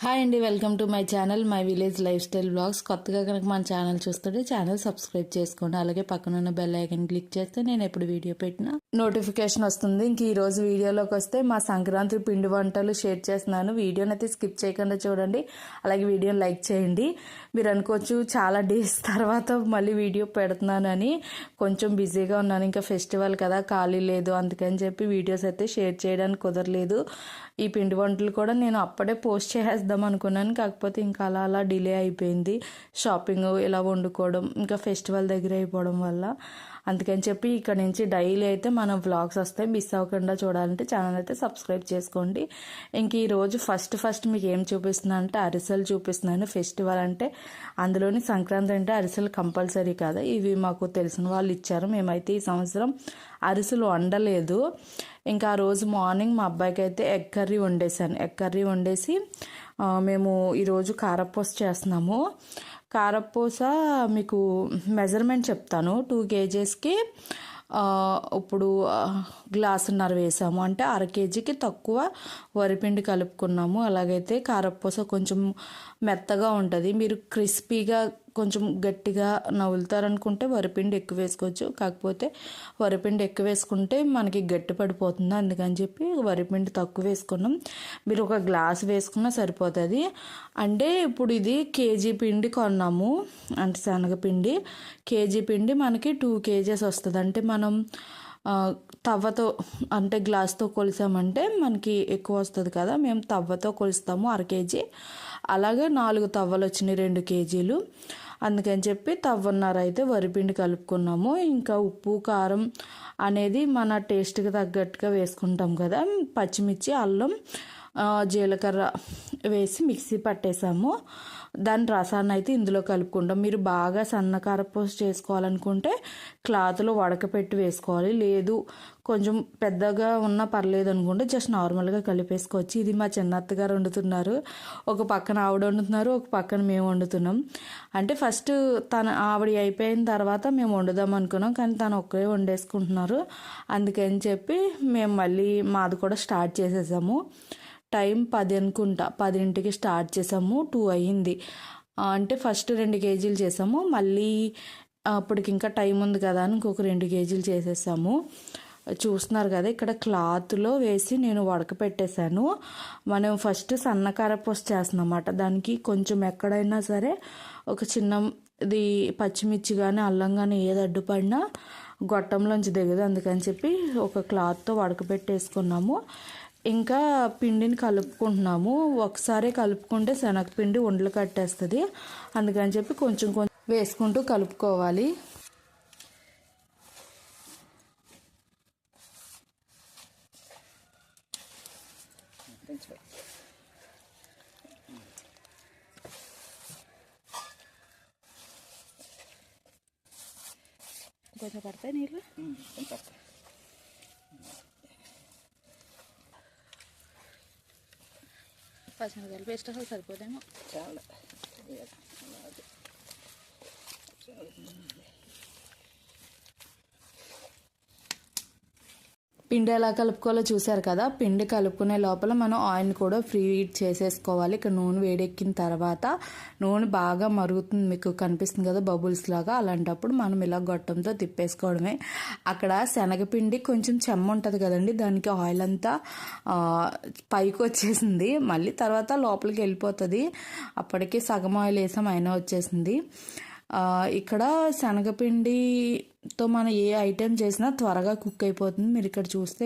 Hi అండి, welcome to my channel my village lifestyle vlogs. కొత్తగా కనుక మన ఛానల్ చూస్తుంటే ఛానల్ సబ్స్క్రైబ్ చేసుకోండి. అలాగే పక్కన ఉన్న బెల్ ఐకాన్ క్లిక్ చేస్తే నేను ఎప్పుడు వీడియో పెట్టినా నోటిఫికేషన్ వస్తుంది. ఇంక ఈ రోజు వీడియోలోకి వస్తే మా సంక్రాంతి పిండి వంటలు షేర్ చేస్తున్నాను. వీడియోని అయితే స్కిప్ చేయకుండా చూడండి. అలాగే వీడియోని లైక్ చేయండి. మీరు అనుకోవచ్చు చాలా డేస్ తర్వాత మళ్ళీ వీడియో పెడుతున్నానని. కొంచెం బిజీగా ఉన్నాను, ఇంకా ఫెస్టివల్ కదా, ఖాళీ లేదు, అందుకని చెప్పి వీడియోస్ అయితే షేర్ చేయడానికి కుదరలేదు. ఈ పిండి వంటలు కూడా నేను అప్పుడే పోస్ట్ చేసేద్దాం అనుకున్నాను, కాకపోతే ఇంకా అలా డిలే అయిపోయింది. షాపింగ్ ఇలా వండుకోవడం, ఇంకా ఫెస్టివల్ దగ్గర అయిపోవడం వల్ల. అందుకని చెప్పి ఇక్కడ నుంచి డైలీ అయితే మన వ్లాగ్స్ వస్తాయి. మిస్ అవ్వకుండా చూడాలంటే ఛానల్ అయితే సబ్స్క్రైబ్ చేసుకోండి. ఇంక ఈరోజు ఫస్ట్ మీకు ఏం చూపిస్తున్నాను అంటే అరిసెలు చూపిస్తున్నాను. ఫెస్టివల్ అంటే అందులోని సంక్రాంతి అంటే అరిసెలు కంపల్సరీ కదా. ఇవి మాకు తెలిసిన వాళ్ళు ఇచ్చారు. మేమైతే ఈ సంవత్సరం అరిసెలు వండలేదు. ఇంకా ఆ రోజు మార్నింగ్ మా అబ్బాయికి అయితే ఎగ్ కర్రీ వండేసాను. ఎగ్ కర్రీ వండేసి మేము ఈరోజు కారపూస చేస్తున్నాము. కారపూస మీకు మెజర్మెంట్ చెప్తాను. 2 kgsకి ఇప్పుడు గ్లాసున్నర వేసాము, అంటే 1/2 kgకి తక్కువ వరిపిండి కలుపుకున్నాము. అలాగైతే కారపూస కొంచెం మెత్తగా ఉంటుంది. మీరు క్రిస్పీగా కొంచెం గట్టిగా నవ్వులుతారనుకుంటే వరిపిండి ఎక్కువ వేసుకోవచ్చు. కాకపోతే వరిపిండి ఎక్కువ వేసుకుంటే మనకి గట్టి పడిపోతుంది, అందుకని చెప్పి వరిపిండి తక్కువ వేసుకున్నాం. మీరు 1 గ్లాస్ వేసుకున్నా సరిపోతుంది. అంటే ఇప్పుడు ఇది కేజీ పిండి కొన్నాము, అంటే శనగపిండి. కేజీ పిండి మనకి 2 kgs వస్తుంది. అంటే మనం తవ్వతో అంటే గ్లాస్తో కొలిసామంటే మనకి ఎక్కువ వస్తుంది కదా. మేము తవ్వతో కొలుస్తాము 1/2 kg. అలాగే 4 తవ్వలు వచ్చినాయి, 2 kgలు. అందుకని చెప్పి తవ్వన్నర అయితే వరిపిండి కలుపుకున్నాము. ఇంకా ఉప్పు కారం అనేది మన టేస్ట్కి తగ్గట్టుగా వేసుకుంటాం కదా. పచ్చిమిర్చి, అల్లం, జీలకర్ర వేసి మిక్సీ పట్టేసాము. దాని రసాన్ని అయితే ఇందులో కలుపుకుంటాం. మీరు బాగా సన్న కారపూస చేసుకోవాలనుకుంటే క్లాత్లో వడకపెట్టి వేసుకోవాలి. లేదు కొంచెం పెద్దగా ఉన్నా పర్లేదు అనుకుంటే జస్ట్ నార్మల్గా కలిపేసుకోవచ్చు. ఇది మా చిన్నత్తగారు వండుతున్నారు. ఒక పక్కన ఆవిడ వండుతున్నారు, ఒక పక్కన మేము వండుతున్నాం. అంటే ఫస్ట్ ఆవిడ అయిపోయిన తర్వాత మేము వండుదాం అనుకున్నాం, కానీ తను ఒక్కరే వండేసుకుంటున్నారు. అందుకని చెప్పి మేము మళ్ళీ మాది కూడా స్టార్ట్ చేసేసాము. టైం 10 అనుకుంటా, 10ంటికి స్టార్ట్ చేసాము. 2 అయ్యింది. అంటే ఫస్ట్ 2 kgలు చేసాము. మళ్ళీ అప్పటికి ఇంకా టైం ఉంది కదా అని ఇంకొక 2 kgలు చేసేసాము. చూస్తున్నారు కదా, ఇక్కడ క్లాత్లో వేసి నేను వడకపెట్టేశాను. మనం ఫస్ట్ సన్న కారపూస చేస్తున్నామాట. దానికి కొంచెం ఎక్కడైనా సరే ఒక చిన్నది పచ్చిమిర్చి కానీ అల్లం కానీ ఏది అడ్డుపడినా గొట్టంలోంచి దిగదు. అందుకని చెప్పి ఒక క్లాత్తో వడకపెట్టేసుకున్నాము. ఇంకా పిండిని కలుపుకుంటున్నాము. ఒకసారి కలుపుకుంటే శనగపిండి ఉండలు కట్టేస్తుంది. అందుకని చెప్పి కొంచెం వేసుకుంటూ కలుపుకోవాలి. కొంచెం పడతాయి నీళ్ళు, పచ్చిమిరకాయలు పేస్ట్ అసలు సరిపోదేమో. చాలా పిండి ఎలా కలుపుకోవాలో చూసారు కదా. పిండి కలుపుకునే లోపల మనం ఆయిల్ కూడా ఫ్రీ హీట్ చేసేసుకోవాలి. ఇక్కడ నూనె వేడెక్కిన తర్వాత నూనె బాగా మరుగుతుంది, మీకు కనిపిస్తుంది కదా బబుల్స్ లాగా. అలాంటప్పుడు మనం ఇలా గొట్టంతో తిప్పేసుకోవడమే. అక్కడ శనగపిండి కొంచెం చెమ్మ ఉంటుంది కదండి, దానికి ఆయిల్ అంతా పైకి వచ్చేసింది. మళ్ళీ తర్వాత లోపలికి వెళ్ళిపోతుంది. అప్పటికి సగం ఆయిల్ వేసాం, అయినా వచ్చేసింది. ఇక్కడ శనగపిండితో మనం ఏ ఐటెం చేసినా త్వరగా కుక్ అయిపోతుంది. మీరు ఇక్కడ చూస్తే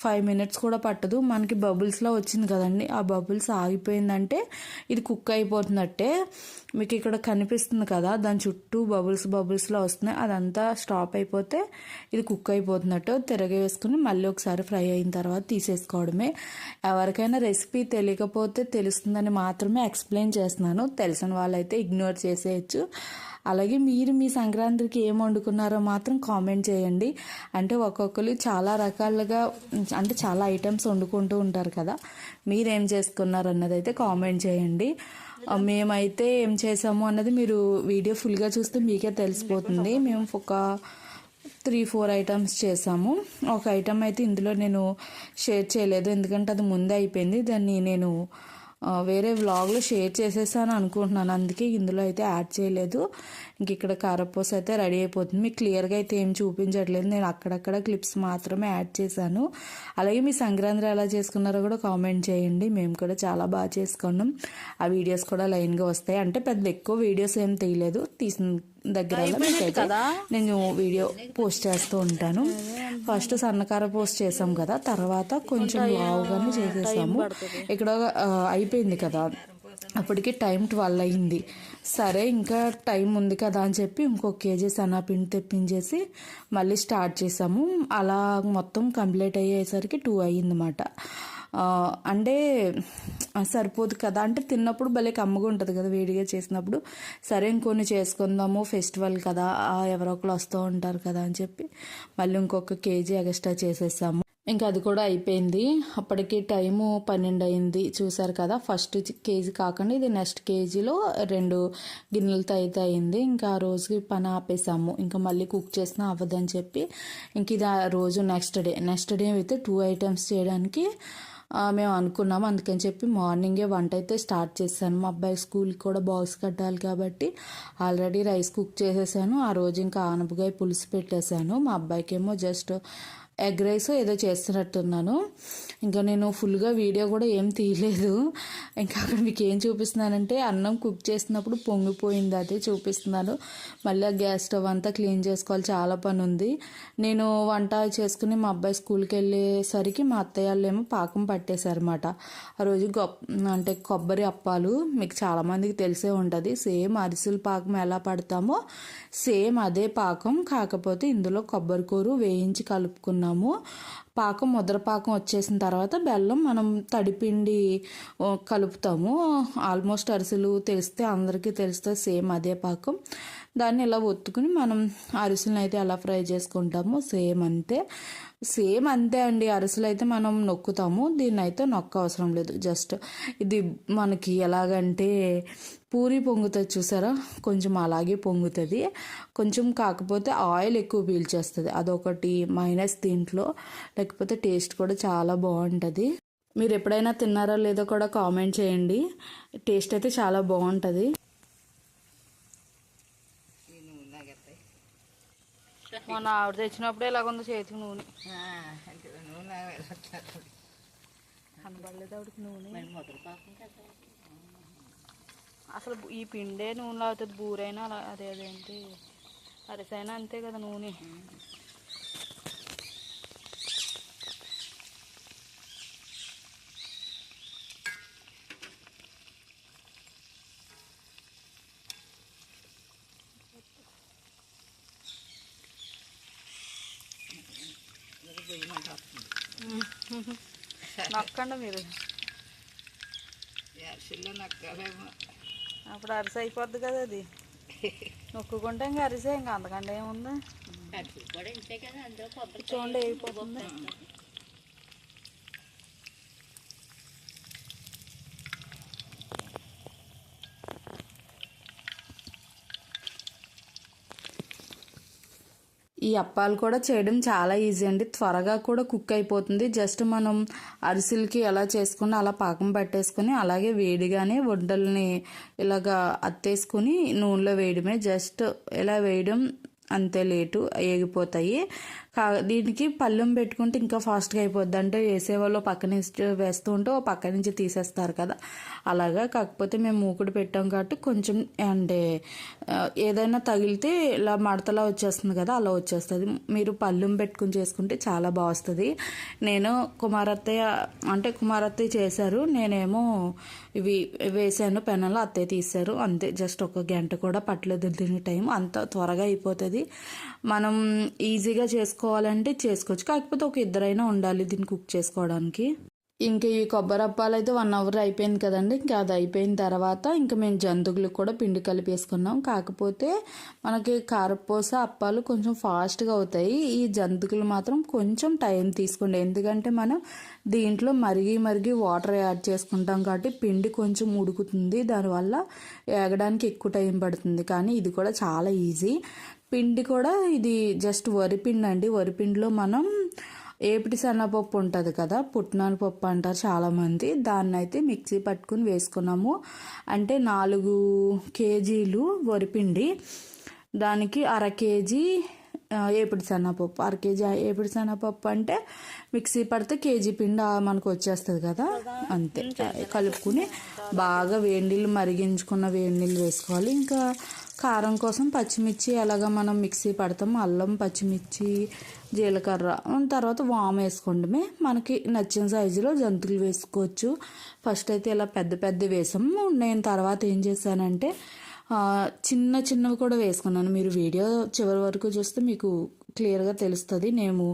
5 minutes కూడా పట్టదు. మనకి బబుల్స్లో వచ్చింది కదండి, ఆ బబుల్స్ ఆగిపోయిందంటే ఇది కుక్ అయిపోతున్నట్టే. మీకు ఇక్కడ కనిపిస్తుంది కదా, దాని చుట్టూ బబుల్స్లో వస్తున్నాయి. అదంతా స్టాప్ అయిపోతే ఇది కుక్ అయిపోతున్నట్టు. తిరగవేసుకుని మళ్ళీ ఒకసారి ఫ్రై అయిన తర్వాత తీసేసుకోవడమే. ఎవరికైనా రెసిపీ తెలియకపోతే తెలుస్తుందని మాత్రమే ఎక్స్ప్లెయిన్ చేస్తున్నాను. తెలిసిన వాళ్ళైతే ఇగ్నోర్ చేసేయచ్చు. అలాగే మీరు మీ సంక్రాంతికి ఏం వండుకున్నారో మాత్రం కామెంట్ చేయండి. అంటే ఒక్కొక్కరు చాలా రకాలుగా, అంటే చాలా ఐటమ్స్ వండుకుంటూ ఉంటారు కదా, మీరేం చేసుకున్నారు అన్నది అయితే కామెంట్ చేయండి. మేమైతే ఏం చేసాము అన్నది మీరు వీడియో ఫుల్గా చూస్తే మీకే తెలిసిపోతుంది. మేము ఒక 3-4 ఐటమ్స్ చేసాము. ఒక ఐటమ్ అయితే ఇందులో నేను షేర్ చేయలేదు, ఎందుకంటే అది ముందే అయిపోయింది. దాన్ని నేను వేరే వ్లాగ్లో షేర్ చేసేసాను అనుకుంటున్నాను, అందుకే ఇందులో అయితే యాడ్ చేయలేదు. ఇంక ఇక్కడ కారపూస అయితే రెడీ అయిపోతుంది. మీకు క్లియర్గా అయితే ఏం చూపించట్లేదు, నేను అక్కడక్కడ క్లిప్స్ మాత్రమే యాడ్ చేశాను. అలాగే మీ సంక్రాంతి ఎలా చేసుకున్నారో కూడా కామెంట్ చేయండి. మేము కూడా చాలా బాగా చేసుకున్నాం. ఆ వీడియోస్ కూడా లైన్గా వస్తాయి. అంటే పెద్ద ఎక్కువ వీడియోస్ ఏం తీయలేదు, తీసిన దగ్గర నేను వీడియో పోస్ట్ చేస్తూ ఉంటాను. ఫస్ట్ సన్నకార పోస్ట్ చేసాం కదా, తర్వాత కొంచెం లావుగానే చేసేసాము. ఇక్కడ అయిపోయింది కదా, అప్పటికి టైం 12 అయింది. సరే ఇంకా టైం ఉంది కదా అని చెప్పి ఇంకొక కేజీ శనగపిండి తెప్పించేసి మళ్ళీ స్టార్ట్ చేసాము. అలా మొత్తం కంప్లీట్ అయ్యేసరికి 2 అయ్యిందన్నమాట. అంటే సరిపోదు కదా, అంటే తిన్నప్పుడు భలే కమ్మగా ఉంటుంది కదా వేడిగా చేసినప్పుడు. సరే ఇంకొన్ని చేసుకుందాము, ఫెస్టివల్ కదా, ఎవరో ఒకరు వస్తూ ఉంటారు కదా అని చెప్పి మళ్ళీ ఇంకొక కేజీ ఎక్స్ట్రా చేసేసాము. ఇంకా అది కూడా అయిపోయింది. అప్పటికి టైము 12 అయింది. చూసారు కదా, ఫస్ట్ కేజీ కాకుండా ఇది నెక్స్ట్ కేజీలో 2 గిన్నెలతో అయితే అయింది. ఇంకా ఆ రోజుకి పని ఆపేసాము, ఇంకా మళ్ళీ కుక్ చేసినా అవ్వదని చెప్పి ఇంక ఇది ఆ రోజు నెక్స్ట్ డే అయితే 2 ఐటమ్స్ చేయడానికి మేము అనుకున్నాము. అందుకని చెప్పి మార్నింగే వంట అయితే స్టార్ట్ చేశాను. మా అబ్బాయి స్కూల్కి కూడా బాక్స్ కట్టాలి కాబట్టి ఆల్రెడీ రైస్ కుక్ చేసేసాను. ఆ రోజు ఇంకా ఆనపకాయ పులుసు పెట్టేశాను. మా అబ్బాయికి ఏమో జస్ట్ ఎగ్ రైస్ ఏదో చేస్తున్నట్టున్నాను. ఇంకా నేను ఫుల్గా వీడియో కూడా ఏం తీయలేదు. ఇంకా అక్కడ మీకు ఏం చూపిస్తున్నానంటే అన్నం కుక్ చేసినప్పుడు పొంగిపోయింది, అదే చూపిస్తున్నాను. మళ్ళీ గ్యాస్ స్టవ్ అంతా క్లీన్ చేసుకోవాలి, చాలా పని ఉంది. నేను వంట చేసుకుని మా అబ్బాయి స్కూల్కి వెళ్ళేసరికి మా అత్తయ్య వాళ్ళు ఏమో పాకం పట్టేశారన్నమాట. ఆ రోజు అంటే కొబ్బరి అప్పాలు మీకు చాలామందికి తెలిసే ఉంటుంది. సేమ్ అరిసెల పాకం ఎలా పడతామో సేమ్ అదే పాకం, కాకపోతే ఇందులో కొబ్బరి కూర వేయించి కలుపుకున్నాము. పాకం ముద్ర పాకం వచ్చేసిన తర్వాత బెల్లం మనం తడిపిండి కలుపుతాము. ఆల్మోస్ట్ అరిసెలు తెలిస్తే అందరికీ తెలిస్తే సేమ్ అదే పాకం. దాన్ని ఇలా ఒత్తుకుని మనం అరిసెలను అయితే ఎలా ఫ్రై చేసుకుంటామో సేమ్ అంతే అండి. అరిసెలు అయితే మనం నొక్కుతాము, దీన్ని అయితే నొక్క అవసరం లేదు. జస్ట్ ఇది మనకి ఎలాగంటే పూరి పొంగుతుంది చూసారా, కొంచెం అలాగే పొంగుతుంది. కొంచెం కాకపోతే ఆయిల్ ఎక్కువ పీల్చేస్తుంది, అదొకటి మైనస్ దీంట్లో. లేకపోతే టేస్ట్ కూడా చాలా బాగుంటుంది. మీరు ఎప్పుడైనా తిన్నారో లేదో కూడా కామెంట్ చేయండి. టేస్ట్ అయితే చాలా బాగుంటుంది. మొన్న ఆవిడ తెచ్చినప్పుడే ఇలాగుంది చేతికి నూనె కనబడలేదు ఆవిడకి నూనె. అసలు ఈ పిండే నూనెలో అవుతుంది, బూరైనా అలా అదేంటి అరిసైనా అంతే కదా నూనె. నక్కండి మీరు, అప్పుడు అరిసె అయిపోద్ది కదా అది. నొక్కుకుంటే ఇంకా అరిసే, ఇంకా అంతకంటే ఏముంది. చూడండి అయిపోతుంది. ఈ అప్పాలు కూడా చేయడం చాలా ఈజీ అండి, త్వరగా కూడా కుక్ అయిపోతుంది. జస్ట్ మనం అరిసెలకి ఎలా చేసుకుని అలా పాకం పట్టేసుకుని అలాగే వేడిగానే వంటల్ని ఇలాగా అత్తేసుకుని నూనెలో వేయడమే. జస్ట్ ఇలా వేయడం అంతే, లేటు ఏగిపోతాయి. దీనికి పళ్ళెం పెట్టుకుంటే ఇంకా ఫాస్ట్గా అయిపోద్ది. అంటే వేసేవాళ్ళు పక్క నుంచి వేస్తూ ఉంటే ఓ పక్క నుంచి తీసేస్తారు కదా, అలాగా. కాకపోతే మేము మూకుడు పెట్టాం కాబట్టి కొంచెం అంటే ఏదైనా తగిలితే ఇలా మడతలా వచ్చేస్తుంది కదా, అలా వచ్చేస్తుంది. మీరు పళ్ళెం పెట్టుకుని చేసుకుంటే చాలా బాగా వస్తుంది. నేను కుమారత్తయ్య చేశారు, నేనేమో ఇవి వేసాను పెనంలో, అత్తయ్య తీశారు అంతే. జస్ట్ 1 గంట కూడా పట్టలేదు దీని టైం, అంత త్వరగా అయిపోతుంది. మనం ఈజీగా చేసుకోవాలంటే చేసుకోవచ్చు, కాకపోతే ఒక ఇద్దరైనా ఉండాలి దీన్ని కుక్ చేసుకోవడానికి. ఇంక ఈ కొబ్బరి అప్పాలు అయితే 1 అవర్ అయిపోయింది కదండి. ఇంకా అది అయిపోయిన తర్వాత ఇంకా మేము జంతువులకు కూడా పిండి కలిపేసుకున్నాం. కాకపోతే మనకి కారపూస అప్పాలు కొంచెం ఫాస్ట్గా అవుతాయి, ఈ జంతువులు మాత్రం కొంచెం టైం తీసుకోండి. ఎందుకంటే మనం దీంట్లో మరిగి వాటర్ యాడ్ చేసుకుంటాం కాబట్టి పిండి కొంచెం ఉడుకుతుంది, దానివల్ల ఏగడానికి ఎక్కువ టైం పడుతుంది. కానీ ఇది కూడా చాలా ఈజీ. పిండి కూడా ఇది జస్ట్ వరిపిండి అండి. వరిపిండిలో మనం ఏపిటి శనగపప్పు ఉంటుంది కదా, పుట్నాల పప్పు అంటారు చాలామంది, దాన్ని అయితే మిక్సీ పట్టుకుని వేసుకున్నాము. అంటే 4 కేజీలు వరిపిండి, దానికి 1/2 కేజీ ఏపిడి శనగపప్పు. 1/2 కేజీ ఏపిడి శనగపప్పు అంటే మిక్సీ పడితే కేజీ పిండి మనకు వచ్చేస్తుంది కదా, అంతే. కలుపుకుని బాగా వేడి నీళ్ళు మరిగించుకున్న వేడి నీళ్ళు వేసుకోవాలి. ఇంకా కారం కోసం పచ్చిమిర్చి ఎలాగ మనం మిక్సీ పడతాము, అల్లం, పచ్చిమిర్చి, జీలకర్ర, తర్వాత వాము వేసుకోండమే. మనకి నచ్చిన సైజులో జంతువులు వేసుకోవచ్చు. ఫస్ట్ అయితే ఇలా పెద్ద పెద్ద వేసాము. నేను తర్వాత ఏం చేశానంటే చిన్న చిన్నవి కూడా వేసుకున్నాను. మీరు వీడియో చివరి వరకు చూస్తే మీకు క్లియర్గా తెలుస్తుంది నేను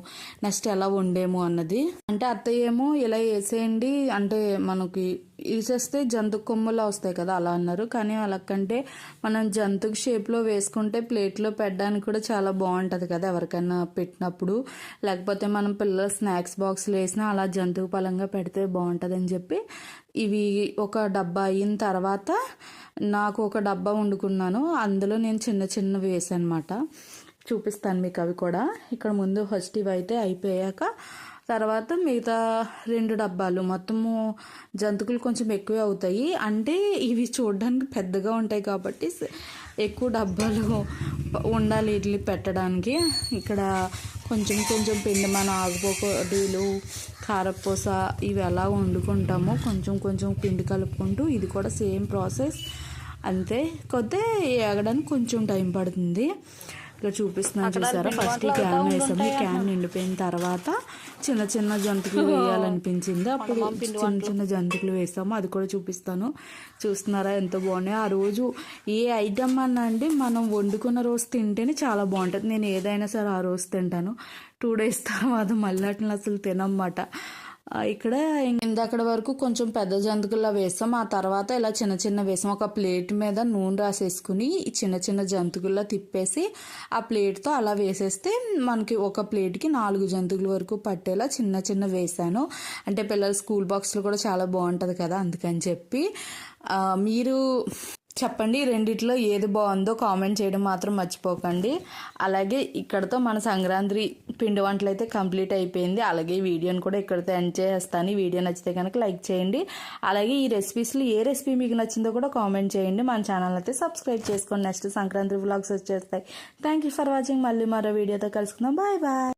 నెక్స్ట్ ఎలా వండేమో అన్నది. అంటే అత్తయ్య ఏమో ఇలా వేసేయండి, అంటే మనకి వేసేస్తే జంతు కొమ్ములా వస్తాయి కదా అలా అన్నారు. కానీ అలాకంటే మనం జంతుకు షేప్లో వేసుకుంటే ప్లేట్లో పెట్టడానికి కూడా చాలా బాగుంటుంది కదా, ఎవరికైనా పెట్టినప్పుడు. లేకపోతే మనం పిల్లల స్నాక్స్ బాక్స్లో వేసినా అలా జంతువు పలంగా పెడితే బాగుంటుంది అని చెప్పి ఇవి ఒక డబ్బా అయిన తర్వాత నాకు ఒక డబ్బా వండుకున్నాను. అందులో నేను చిన్న చిన్నవి వేసాను అనమాట. చూపిస్తాను మీకు అవి కూడా. ఇక్కడ ముందు ఫస్ట్ ఇవి అయితే అయిపోయాక తర్వాత మిగతా 2 డబ్బాలు మొత్తము జంతుకులు కొంచెం ఎక్కువే అవుతాయి. అంటే ఇవి చూడడానికి పెద్దగా ఉంటాయి కాబట్టి ఎక్కువ డబ్బాలు ఉండాలి ఇడ్లీ పెట్టడానికి. ఇక్కడ కొంచెం కొంచెం పిండి, మన ఆకుపోకడీలు, కారపూస ఇవి ఎలా వండుకుంటామో కొంచెం కొంచెం పిండి కలుపుకుంటూ ఇది కూడా సేమ్ ప్రాసెస్ అంతే. కొద్దిగా ఏగడానికి కొంచెం టైం పడుతుంది. ఇక్కడ చూపిస్తున్నాను చూసారా, ఫస్ట్ ఈ క్యాన్ వేసాము. ఈ క్యాన్ నిండిపోయిన తర్వాత చిన్న చిన్న జంతుకులు వేయాలనిపించింది, అప్పుడు చిన్న చిన్న జంతుకులు వేసాము. అది కూడా చూపిస్తాను. చూస్తున్నారా ఎంత బాగున్నాయి. ఆ రోజు ఏ ఐటమ్ అనండి మనం వండుకున్న రోజు తింటేనే చాలా బాగుంటుంది. నేను ఏదైనా సరే ఆ రోజు తింటాను. 2 days తర్వాత మళ్ళీ అట్లా అసలు తినమాట. ఇక్కడ ఇందక్కడ వరకు కొంచెం పెద్ద జంతుకుల్లో వేస్తాం. ఆ తర్వాత ఇలా చిన్న చిన్న వేసాం. ఒక ప్లేట్ మీద నూనె రాసేసుకుని చిన్న చిన్న జంతుకుల్లో తిప్పేసి ఆ ప్లేట్తో అలా వేసేస్తే మనకి ఒక ప్లేట్కి 4 జంతుకుల వరకు పట్టేలా చిన్న చిన్న వేసాను. అంటే పిల్లల స్కూల్ బాక్స్లో కూడా చాలా బాగుంటుంది కదా, అందుకని చెప్పి. మీరు చెప్పండి రెండిట్లో ఏది బాగుందో కామెంట్ చేయడం మాత్రం మర్చిపోకండి. అలాగే ఇక్కడతో మన సంక్రాంతి పిండి వంటలు అయితే కంప్లీట్ అయిపోయింది. అలాగే వీడియోని కూడా ఇక్కడితో ఎండ్ చేస్తాను. ఈ వీడియో నచ్చితే కనుక లైక్ చేయండి. అలాగే ఈ రెసిపీస్లో ఏ రెసిపీ మీకు నచ్చిందో కూడా కామెంట్ చేయండి. మన ఛానల్ అయితే సబ్స్క్రైబ్ చేసుకోండి. నెక్స్ట్ సంక్రాంతి వ్లాగ్స్ వచ్చేస్తాయి. Thank you for watching. మళ్ళీ మరో వీడియోతో కలుసుకుందాం. Bye bye.